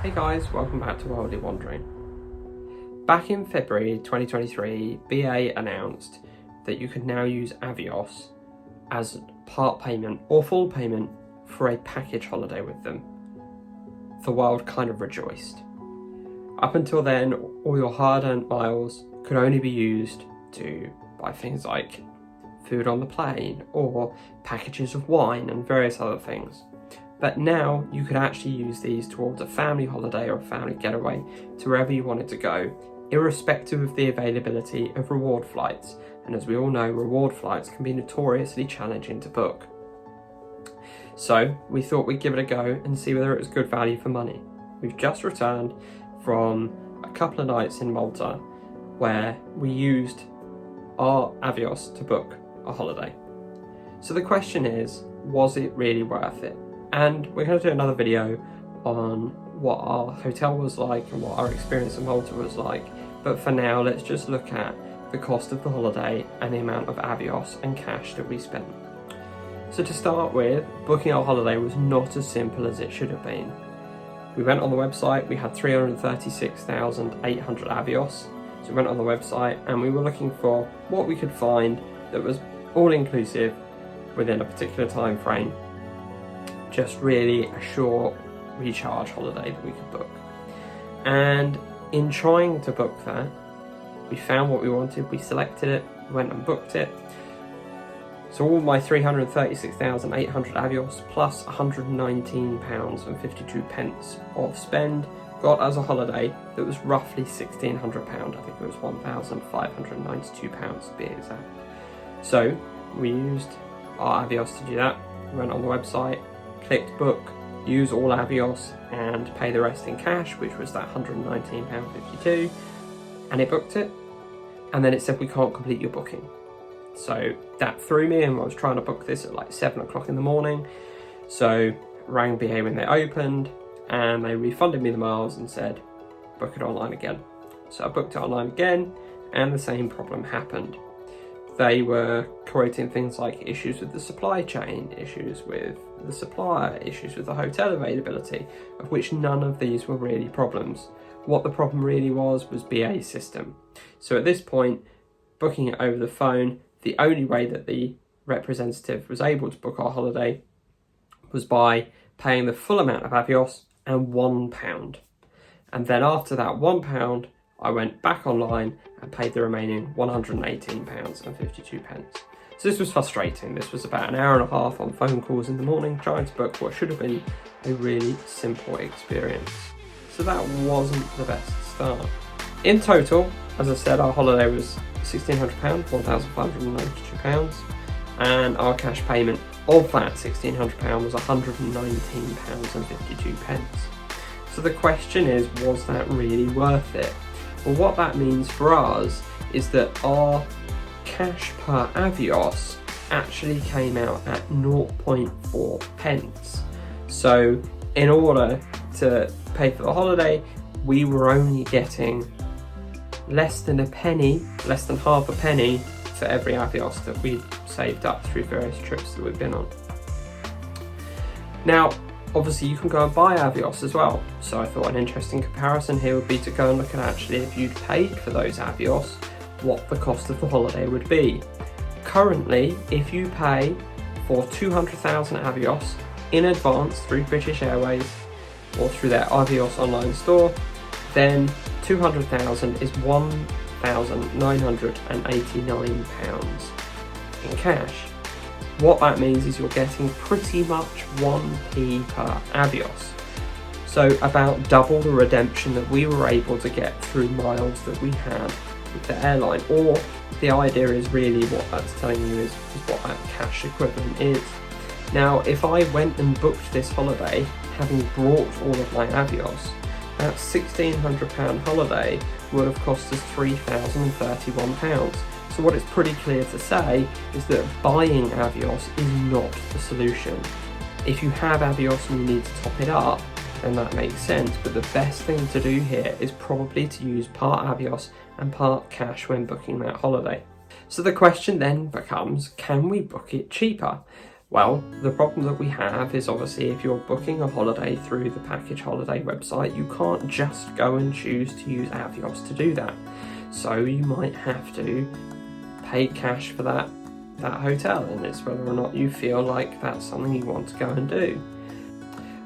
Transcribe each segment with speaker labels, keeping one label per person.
Speaker 1: Hey guys, welcome back to Worldly Wandering. Back in February 2023, BA announced that you could now use Avios as part payment or full payment for a package holiday with them. The world kind of rejoiced. Up until then, all your hard-earned miles could only be used to buy things like food on the plane or packages of wine and various other things. But now you could actually use these towards a family holiday or a family getaway to wherever you wanted to go, irrespective of the availability of reward flights. And as we all know, reward flights can be notoriously challenging to book. So we thought we'd give it a go and see whether it was good value for money. We've just returned from a couple of nights in Malta where we used our Avios to book a holiday. So the question is, was it really worth it? And we're going to do another video on what our hotel was like and what our experience in Malta was like. But for now, let's just look at the cost of the holiday and the amount of Avios and cash that we spent. So to start with, booking our holiday was not as simple as it should have been. We went on the website, we had 336,800 Avios. So we went on the website and we were looking for what we could find that was all inclusive within a particular time frame. Just really a short recharge holiday that we could book. And in trying to book that, we found what we wanted, we selected it, went and booked it. So all my 336,800 Avios plus £119.52 of spend got us a holiday that was roughly £1,600. I think it was £1,592 to be exact. So we used our Avios to do that. We went on the website, clicked book, use all Avios and pay the rest in cash, which was that £119.52, and it booked it. And then it said we can't complete your booking. So that threw me, and I was trying to book this at like 7 o'clock in the morning. So rang BA when they opened and they refunded me the miles and said book it online again. So I booked it online again and the same problem happened. They were quoting things like issues with the supply chain, issues with the supplier, issues with the hotel availability, of which none of these were really problems. What the problem really was BA's system. So at this point, booking it over the phone, the only way that the representative was able to book our holiday was by paying the full amount of Avios and £1. And then after that £1, I went back online and paid the remaining £118.52. So this was frustrating. This was about an hour and a half on phone calls in the morning trying to book what should have been a really simple experience. So that wasn't the best start. In total, as I said, our holiday was £1,600, £1,592, and our cash payment of that £1,600 was £119.52. So the question is, was that really worth it? Well, what that means for us is that our cash per Avios actually came out at 0.4 pence. So in order to pay for the holiday, we were only getting less than a penny, less than half a penny for every Avios that we'd saved up through various trips that we've been on. Now, obviously you can go and buy Avios as well, so I thought an interesting comparison here would be to go and look at actually if you'd paid for those Avios, what the cost of the holiday would be. Currently, if you pay for 200,000 Avios in advance through British Airways or through their Avios online store, then 200,000 is £1,989 in cash. What that means is you're getting pretty much 1p per Avios. So about double the redemption that we were able to get through miles that we had with the airline. Or the idea is really what that's telling you is what that cash equivalent is. Now, if I went and booked this holiday, having brought all of my Avios, that £1,600 holiday would have cost us £3,031. So what it's pretty clear to say is that buying Avios is not the solution. If you have Avios and you need to top it up, then that makes sense, but the best thing to do here is probably to use part Avios and part cash when booking that holiday. So the question then becomes, can we book it cheaper? Well, the problem that we have is obviously if you're booking a holiday through the package holiday website, you can't just go and choose to use Avios to do that. So you might have to pay cash for that hotel, and it's whether or not you feel like that's something you want to go and do.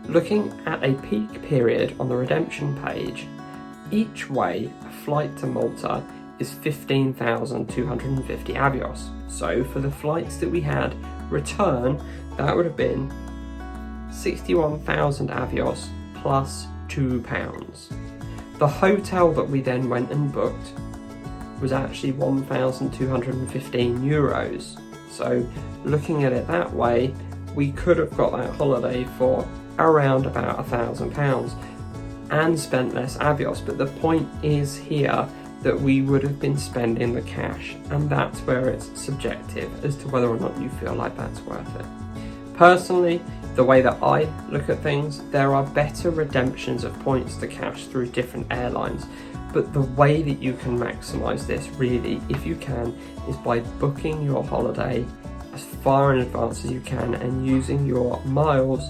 Speaker 1: Looking at a peak period on the redemption page, each way a flight to Malta is 15,250 Avios. So for the flights that we had return, that would have been 61,000 Avios plus £2. The hotel that we then went and booked was actually 1,215 euros. So looking at it that way, we could have got that holiday for around about £1,000 and spent less Avios. But the point is here that we would have been spending the cash, and that's where it's subjective as to whether or not you feel like that's worth it. Personally, the way that I look at things, there are better redemptions of points to cash through different airlines, but the way that you can maximise this really, if you can, is by booking your holiday as far in advance as you can and using your miles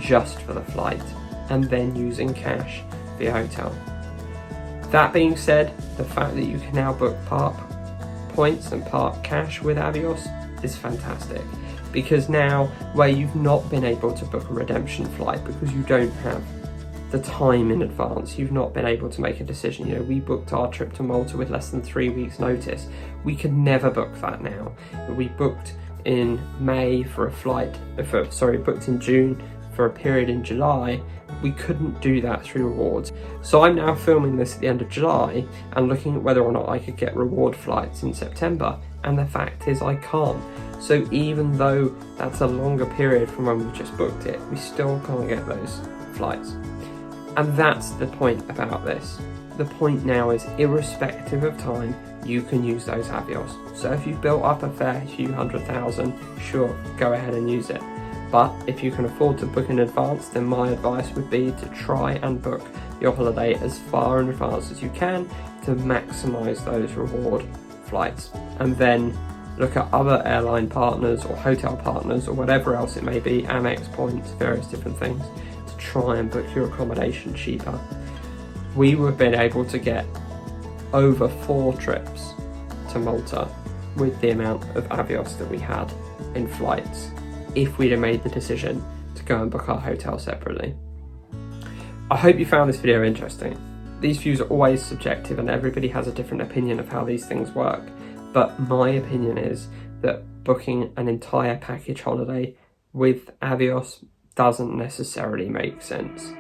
Speaker 1: just for the flight, and then using cash for your hotel. That being said, the fact that you can now book part points and part cash with Avios is fantastic, because now where you've not been able to book a redemption flight because you don't have the time in advance, you've not been able to make a decision. You know, we booked our trip to Malta with less than 3 weeks notice. We could never book that now. We booked in May for a flight, booked in June for a period in July. We couldn't do that through rewards. So I'm now filming this at the end of July and looking at whether or not I could get reward flights in September, and the fact is I can't. So even though that's a longer period from when we just booked it, we still can't get those flights. And that's the point about this. The point now is, irrespective of time, you can use those Avios. So if you've built up a fair few 100,000, sure, go ahead and use it. But if you can afford to book in advance, then my advice would be to try and book your holiday as far in advance as you can to maximise those reward flights. And then look at other airline partners or hotel partners or whatever else it may be, Amex points, various different things, to try and book your accommodation cheaper. We would have been able to get over 4 trips to Malta with the amount of Avios that we had in flights, if we'd have made the decision to go and book our hotel separately. I hope you found this video interesting. These views are always subjective and everybody has a different opinion of how these things work, but my opinion is that booking an entire package holiday with Avios doesn't necessarily make sense.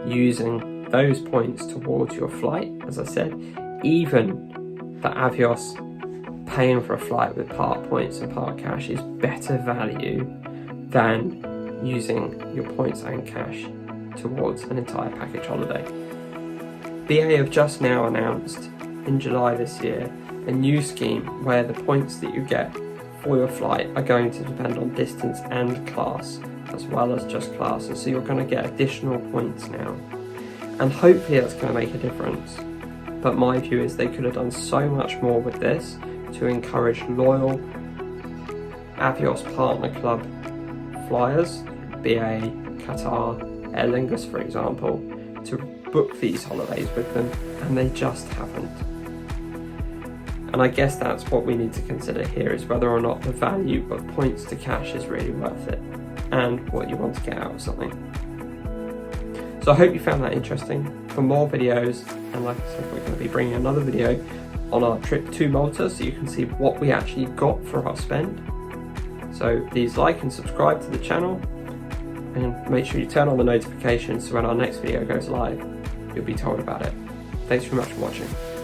Speaker 1: Using those points towards your flight, as I said, even the Avios paying for a flight with part points and part cash is better value than using your points and cash towards an entire package holiday. BA have just now announced in July this year a new scheme where the points that you get for your flight are going to depend on distance and class, as well as just class, and so you're going to get additional points now, and hopefully that's going to make a difference. But my view is they could have done so much more with this to encourage loyal Avios Partner Club flyers, BA, Qatar, Aer Lingus for example, to book these holidays with them, and they just haven't. And I guess that's what we need to consider here, is whether or not the value of points to cash is really worth it and what you want to get out of something. So I hope you found that interesting. For more videos, and like I said, we're going to be bringing another video on our trip to Malta so you can see what we actually got for our spend. So please like and subscribe to the channel, and make sure you turn on the notifications so when our next video goes live, you'll be told about it. Thanks very much for watching.